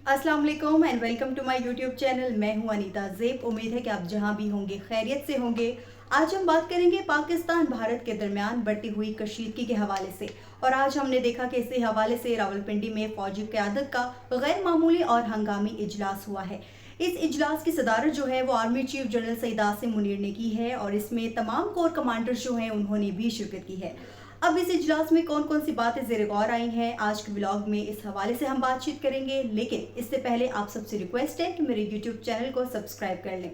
अस्सलाम वालेकुम and welcome to my YouTube channel. मैं हूं अनीता ज़ेब। उम्मीद है कि आप जहां भी होंगे खैरियत से होंगे। आज हम बात करेंगे पाकिस्तान भारत के दरमियान बढ़ती हुई कशीदगी के हवाले से। और आज हमने देखा कि इसी हवाले से रावलपिंडी में फौजी क़यादत का गैर मामूली और हंगामी इजलास हुआ है। इस इजलास की सदारत जो है वो army chief general Saeed Asim Munir ने की है और इसमें तमाम कोर कमांडर्स जो हैं उन्होंने भी शिरकत की है। अब इस इजलास में कौन कौन सी बातें ज़ेर गौर आई हैं, आज के व्लॉग में इस हवाले से हम बातचीत करेंगे। लेकिन इससे पहले आप सबसे रिक्वेस्ट है कि मेरे यूट्यूब चैनल को सब्सक्राइब कर लें।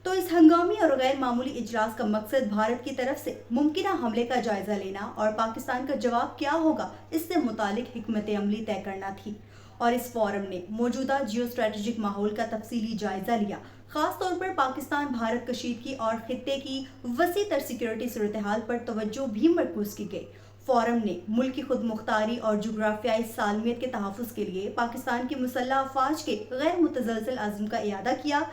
तो इस हंगामी और गैर मामूली इजलास का मकसद भारत की तरफ से मुमकिन हमले का जायजा लेना और पाकिस्तान का जवाब क्या होगा इससे मुतालिक हिकमत अमली तय करना थी। और इस फोरम ने मौजूदा जियो स्ट्रेटेजिक माहौल का तफसीली जायजा लिया, खास तौर पर पाकिस्तान भारत कशीदगी और खित्ते की वसी तर सिक्योरिटी सूरत हाल पर तवज्जो भी मरकूज की गई। फोरम ने मुल्क की खुद मुख्तारी और जोग्राफियाई सालमियत के तहफ़्फ़ुज़ के लिए पाकिस्तान की मुसल्लह अफवाज के गैर मुतज़लज़ल अज़्म का इयादा किया।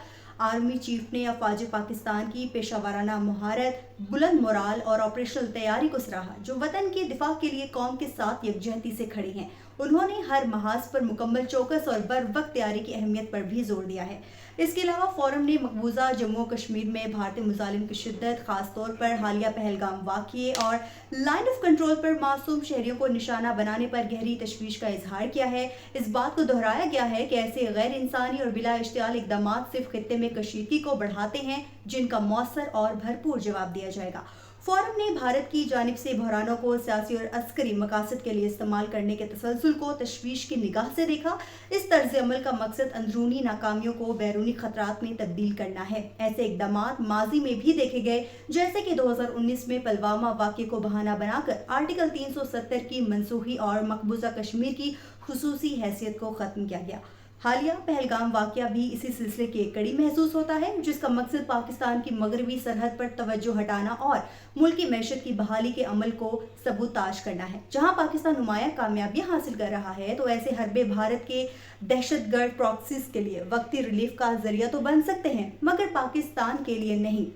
आर्मी चीफ ने अफवाज पाकिस्तान की पेशावराना महारत, बुलंद मोराल और ऑपरेशनल तैयारी को सराहा, जो वतन के दिफा के लिए कौम के साथ यकजहती से खड़ी हैं। उन्होंने हर महाज पर मुकम्मल चौकस और बर वक्त तैयारी की अहमियत पर भी जोर दिया है। इसके अलावा फोरम ने मकबूजा जम्मू कश्मीर में भारतीय मुजालिम की शिद्दत, खास तौर पर हालिया पहलगाम वाक़ये और लाइन ऑफ कंट्रोल पर मासूम शहरियों को निशाना बनाने पर गहरी तशवीश का इजहार किया है। इस बात को दोहराया गया है कि ऐसे गैर इंसानी और बिला इश्तियाल इक़दाम सिर्फ खित्ते में कशीदगी को बढ़ाते हैं, जिनका मौसर और भरपूर जवाब दिया जाएगा। फोरम ने भारत की जानिब से बहरानों को सियासी और अस्करी मकासद के लिए इस्तेमाल करने के तसलसल को तशवीश की निगाह से देखा। इस तर्ज अमल का मकसद अंदरूनी नाकामियों को बैरूनी खतरात में तब्दील करना है। ऐसे इकदाम माजी में भी देखे गए, जैसे कि 2019 में पुलवामा वाक़ये को बहाना बनाकर आर्टिकल 370 की मनसूखी और मकबूजा कश्मीर की खुसूसी हैसियत को ख़त्म किया गया। हालिया पहलगाम वाक़या भी इसी सिलसिले की एक कड़ी महसूस होता है, जिसका मकसद पाकिस्तान की मगरबी सरहद पर तवज्जो हटाना और मुल्की मैशत की बहाली के अमल को सबूताज करना है। जहां पाकिस्तान नुमाया कामयाबियां हासिल कर रहा है, तो ऐसे हरबे भारत के दहशतगर्द प्रॉक्सीज के लिए वक्ती रिलीफ का जरिया तो बन सकते हैं, मगर पाकिस्तान के लिए नहीं।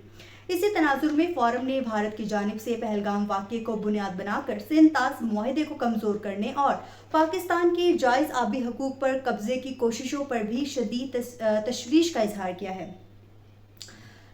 इसी तनाजुर में फोरम ने भारत की जानिब से पहलगाम वाक़ये को बुनियाद बनाकर सिंध-ताज मुआहदे को कमज़ोर करने और पाकिस्तान के जायज़ आबी हकूक़ पर कब्ज़े की कोशिशों पर भी शदीद तशवीश का इजहार किया है।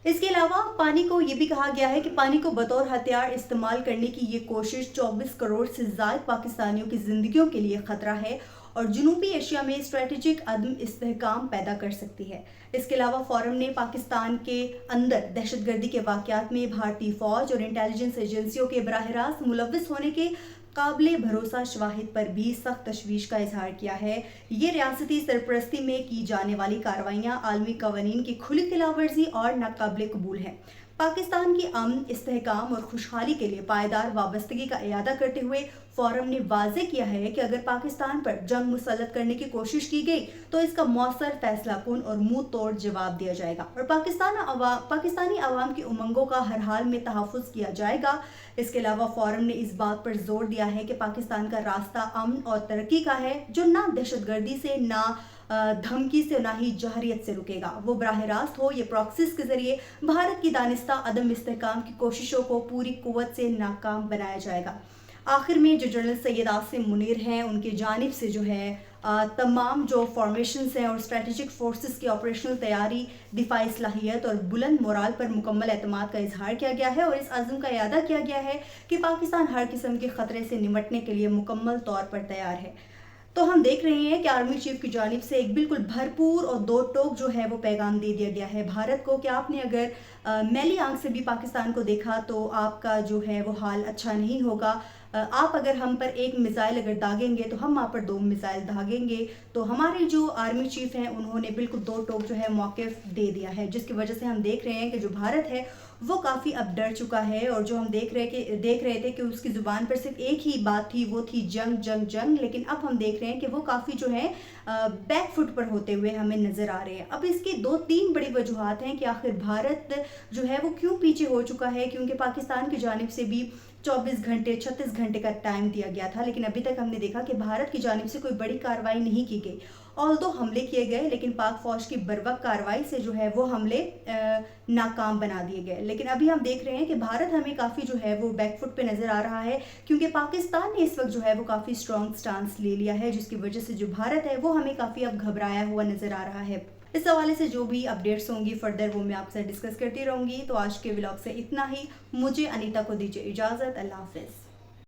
इसके अलावा पानी को ये भी कहा गया है कि पानी को बतौर हथियार इस्तेमाल करने की ये कोशिश 24 करोड़ से ज़ायद पाकिस्तानियों की ज़िंदगियों के लिए ख़तरा है और जनूबी एशिया में स्ट्रेटेजिक अदम इस्तेहकाम पैदा कर सकती है। इसके अलावा फोरम ने पाकिस्तान के अंदर दहशतगर्दी के वाक़यात में भारतीय फ़ौज और इंटेलिजेंस एजेंसियों के बराह रास्त मुलव्वस होने के काबिल भरोसा शवाहिद पर भी सख्त तशवीश का इजहार किया है। ये रियासती सरपरस्ती में की जाने वाली कार्रवाइयाँ आलमी कवानीन की खुली खिलाफवर्जी और नाकाबिल कबूल है। पाकिस्तान की अमन, इस्तेहकाम और खुशहाली के लिए पायदार वाबस्तगी का इयादा करते हुए फोरम ने वाज़ेह किया है कि अगर पाकिस्तान पर जंग मुसल्लत करने की कोशिश की गई तो इसका मौसर, फैसलाकुन और मुंह तोड़ जवाब दिया जाएगा और पाकिस्तानी अवाम की उमंगों का हर हाल में तहफ़्फ़ुज़ किया जाएगा। इसके अलावा फोरम ने इस बात पर जोर दिया है कि पाकिस्तान का रास्ता अमन और तरक्की का है, जो ना दहशतगर्दी से, ना धमकी से, ना ही जहरियत से रुकेगा। वो बराह रास्त हो ये प्रॉक्सीज के जरिए भारत की दानिस्ता अदम इस्तेहकाम की कोशिशों को पूरी कुव्वत से नाकाम बनाया जाएगा। आखिर में जो जनरल सैयद आसिम मुनीर हैं, उनकी जानिब से जो है तमाम जो फॉर्मेशंस हैं और स्ट्रेटेजिक फोर्सेस की ऑपरेशनल तैयारी, दिफाई सलाहियत और बुलंद मोराल पर मुकम्मल एतमाद का इजहार किया गया है और इस अज़्म का इयादा किया गया है कि पाकिस्तान हर किस्म के ख़तरे से निमटने के लिए मुकम्मल तौर पर तैयार है। तो हम देख रहे हैं कि आर्मी चीफ की जानिब से एक बिल्कुल भरपूर और दो टोक जो है वो पैगाम दे दिया गया है भारत को कि आपने अगर मैली आंख से भी पाकिस्तान को देखा तो आपका जो है वो हाल अच्छा नहीं होगा। आप अगर हम पर एक मिसाइल अगर दागेंगे तो हम आप पर 2 मिसाइल दागेंगे। तो हमारे जो आर्मी चीफ हैं उन्होंने बिल्कुल दो टोक जो है मौक़िफ़ दे दिया है, जिसकी वजह से हम देख रहे हैं कि जो भारत है वो काफ़ी अब डर चुका है और जो हम देख रहे थे कि उसकी ज़ुबान पर सिर्फ एक ही बात थी, वो थी जंग जंग जंग, लेकिन अब हम देख रहे हैं कि वो काफ़ी जो है बैक फुट पर होते हुए हमें नज़र आ रहे हैं। अब इसकी 2-3 बड़ी वजूहात हैं कि आखिर भारत जो है वो क्यों पीछे हो चुका है, क्योंकि पाकिस्तान की जानिब से भी 24 घंटे 36 घंटे का टाइम दिया गया था, लेकिन अभी तक हमने देखा कि भारत की जानिब से कोई बड़ी कार्रवाई नहीं की गई ऑल्दो हमले किए गए, लेकिन पाक फौज की बर्वक कार्रवाई से जो है वो हमले नाकाम बना दिए गए। लेकिन अभी हम देख रहे हैं कि भारत हमें काफ़ी जो है वो बैकफुट पे नज़र आ रहा है, क्योंकि पाकिस्तान ने इस वक्त जो है वो काफ़ी स्ट्रॉन्ग स्टांस ले लिया है, जिसकी वजह से जो भारत है वो हमें काफ़ी अब घबराया हुआ नज़र आ रहा है। इस हवाले से जो भी अपडेट्स होंगी फर्दर वो मैं आपसे डिस्कस करती रहूँगी। तो आज के व्लॉग से इतना ही। मुझे अनीता को दीजिए इजाज़त। अल्लाह हाफ़िज़।